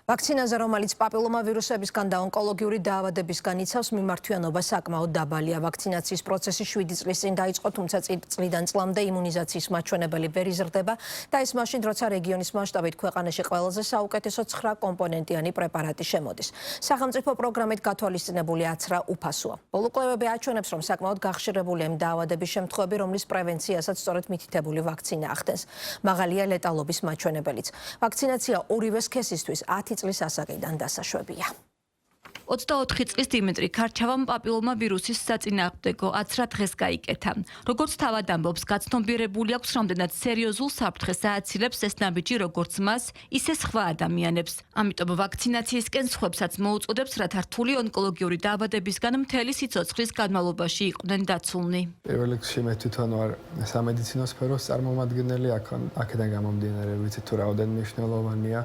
ვაქცინაზე, რომელიც პაპილომავირუსებისგან და ონკოლოგიური დაავადებისგან იცავს, მიმართვიანობა საკმაოდ დაბალია. ვაქცინაციის პროცესი 7 წლის წინ დაიწყო, თუმცა წლიდან წლამდე იმუნიზაციის მაჩვენებელი ვერ იზრდება და ეს მაშინ, როცა რეგიონის მასშტაბით ქვეყანაში ყველაზე საუკეთესო 9 კომპონენტიანი პრეპარატი შემოდის. სახელმწიფო პროგრამით გათვალისწინებული აცრა უფასოა. ბოლო კვლევები აჩვენებს, რომ საკმაოდ გახშირებულია იმ დაავადების შემთხვევები, რომლის პრევენციასაც სწორედ მითითებული ვაქცინა ახდენს. მაღალია ლეტალობის მაჩვენებელიც. ვაქცინაცია ორივე სქესისთვის 10 წლის ასაკიდან დასაშვებია. 24 წლის დიმიტრი ქარჩავამ პაპილომავირუსის საწინააღმდეგო აცრა დღეს გაიკეთა. როგორც თავად ამბობს, გაცნობიერებული აქვს, რამდენად სერიოზულ საფრთხეს ააცილებს ეს ნაბიჯი როგორც მას, ისე სხვა ადამიანებს. ამიტომ ვაქცინაციისკენ სხვებსაც მოუწოდებს, რათა რთული ონკოლოგიური დაავადებისგან მთელი სიცოცხლის განმავლობაში იყვნენ დაცულნი. პირველ რიგში მე თვითონ ვარ სამედიცინო სფეროს წარმომადგენელი, აქედან გამომდინარე ვიცით თუ რაოდენ მნიშვნელოვანია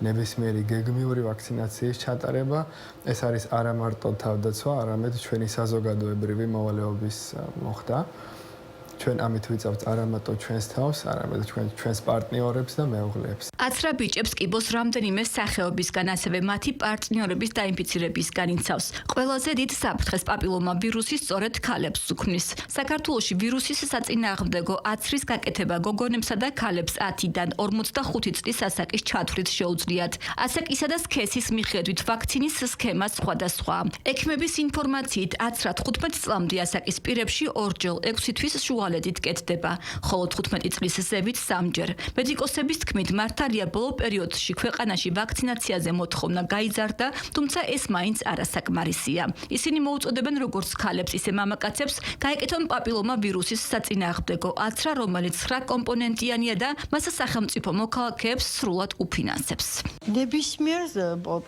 ნებისმიერი გეგმიური ვაქცინაციის ჩატარება. ეს არის არა მარტო თავდაცვა, არამედ ჩვენი საზოგადოებრივი მოვალეობის მოხდა. ჩვენ ამით ვიწავთ არა მარტო ჩვენს თავს, არამედ ჩვენს პარტნიორებს და მეუღლეებს. აცრა ბიჭებს კიბოს რამდენიმე სახეობისგან, ასევე მათი პარტნიორების დაინფიცირებისგან იცავს. ყველაზე დიდ საფრთხეს პაპილომავირუსი სწორედ ქალებს უქმნის. საქართველოში ვირუსის საწინააღმდეგო აცრის გაკეთება გოგონებსა და ქალებს 10-დან 45 წლის ასაკის ჩათვლით შეუძლიათ. ასაკისა და სქესის მიხედვით ვაქცინის სქემა სხვადასხვა. ექიმების ინფორმაციით აცრა 15 წლამდე ასაკის პირებში ორჯერ 6 თვის შუალედით კეთდება, ხოლო 15 წლის ზევით 3-ჯერ. მედიკოსების თქმით, მართალია ბოლო პერიოდში ქვეყანაში ვაქცინაციაზე მოთხოვნა გაიზარდა, თუმცა ეს მაინც არასაკმარისია. ისინი მოუწოდებენ როგორც ქალებს, ისე მამაკაცებს გაეკეთონ პაპილომავირუსის საწინააღმდეგო აცრა, რომელიც 9 კომპონენტიანია და მას სახელმწიფო მოქალაქეებს სრულად უფინანსებს. ნებისმიერ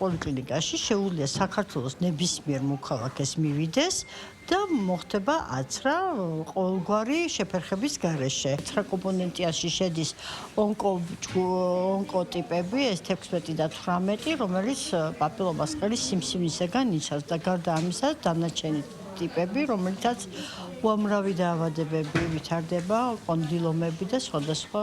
პოლიკლინიკაში შეუძლია საქართველოს ნებისმიერ მოქალაქეს მივიდეს და მოხდება აცრა ყოველგვარი შეფერხების გარეშე. 9 კომპონენტიაში შედის ონკოტიპები, ეს 16 და 18, რომელიც პაპილომას ყელის სიმსივნისგან იცავს და გარდა ამისა დანარჩენი ტიპები, რომელთაც უამრავი დაავადებები ვითარდება, კონდილომები და სხვადასხვა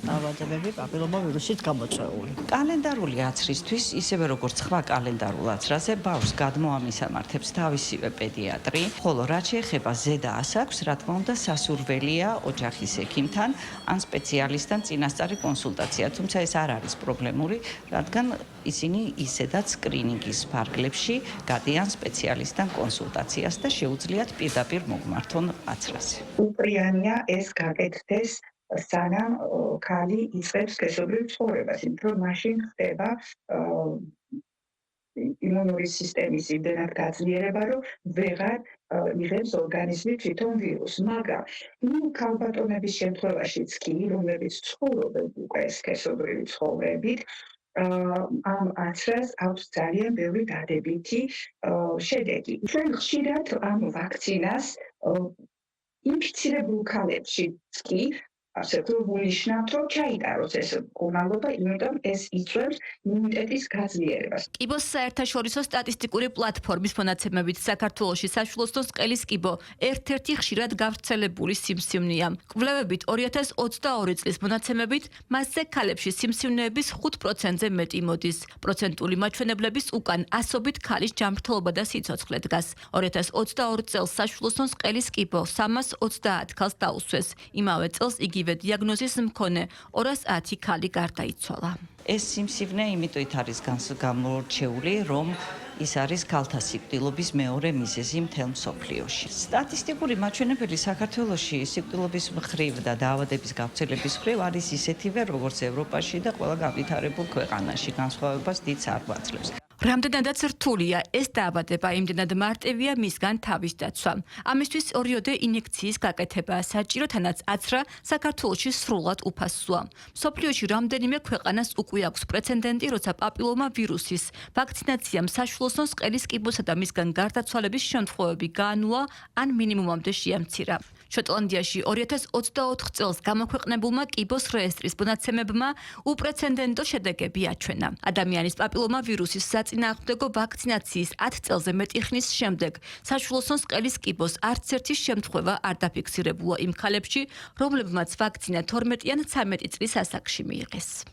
დაავადებები პაპილომავირუსით გამოწვეული. კალენდარული აცრისთვის, ისევე როგორც სხვა კალენდარულ აცრაზე, ბავშვს გადმოამისამართებს თავისივე პედიატრი, ხოლო რაც შეეხება ზედა ასაკს, რა თქმა უნდა, სასურველია ოჯახის ექიმთან ან სპეციალისტთან წინასწარი კონსულტაცია, თუმცა ეს არ არის პრობლემური, რადგან ისინი ისედაც სკრინინგის ფარგლებში გადიან სპეციალისტთან კონსულტაციას და შეუძლიათ პირდაპირ მოგმართონ აცრაზე. უპრიანია ეს გაკეთდეს სანამ ქალი იწყებს სქესობრივ ცხოვრებას, იმიტომ რომ მაშინ ხდება იმუნური სისტემის იმდენად გაძლიერება, რომ ვეღარ იღებს ორგანიზმი თვითონ ვირუსს. მაგრამ ქალბატონების შემთხვევაშიც კი, რომლებიც ცხოვრობენ უკვე სქესობრივი ცხოვრებით, ამ აცრას აქვს ძალიან ბევრი დადებითი შედეგი. ჩვენ ხშირად ამ ვაქცინას ინფიცირებულ ქალებშიც კი ასე ვუნიშნავთ, რომ ჩაიტაროს ეს მკურნალობა, იმიტომ ეს იწვევს იმუნიტეტის გაძლიერებას. კიბოს საერთაშორისო სტატისტიკური პლატფორმის მონაცემებით საქართველოში საშვილოსნოს ყელის კიბო ერთ-ერთი ხშირად გავრცელებული სიმსივნეა. კვლევებით 2022 წლის მონაცემებით მასზე ქალებში სიმსივნეების 5%-ზე მეტი მოდის. პროცენტული მაჩვენებლების უკან ასობით ქალის ჯანმრთელობა და სიცოცხლე დგას. 2022 წელს საშვილოსნოს ყელის კიბო 330 ქალს დაუსვეს. იმავე წელს იგივე დიაგნოზის მქონე 210 ქალი გარდაიცვალა. ეს სიმსივნე იმიტომით არის გამორჩეული, რომ ის არის ქალთა სიკვდილობის მეორე მიზეზი მთელ მსოფლიოში. სტატისტიკური მაჩვენებელი საქართველოში სიკვდილობის მხრივ და დაავადების გავრცელების მხრივ არის ისეთივე, როგორც ევროპაში და ყველა განვითარებულ ქვეყანაში. განსხვავებას დიდს არ გვაძლევს. რამდენადაც რთულია ეს დაავადება, იმდენად მარტივია მისგან თავის დაცვა. ამისთვის ორიოდე ინიექციის გაკეთებაა საჭირო, თანაც აცრა საქართველოში სრულად უფასოა. მსოფლიოში რამდენიმე ქვეყანას უკვე აქვს პრეცედენტი, როცა პაპილომავირუსის ვაქცინაციამ საშვილოსნოს ყელის კიბოსა და მისგან გარდაცვალების შემთხვევები გაანულა ან მინიმუმამდე შეამცირა. შოტლანდიაში 2024 წელს გამოქვეყნებულმა კიბოს რეესტრის მონაცემებმა უპრეცედენტო შედეგები აჩვენა. ადამიანის პაპილომავირუსის საწინააღმდეგო ვაქცინაციის 10 წელზე მეტი ხნის შემდეგ საშვილოსნოს ყელის კიბოს არც ერთი შემთხვევა არ დაფიქსირებულა იმ ქალებში, რომლებმაც ვაქცინა 12 ან 13 წლის ასაკში მიიღეს.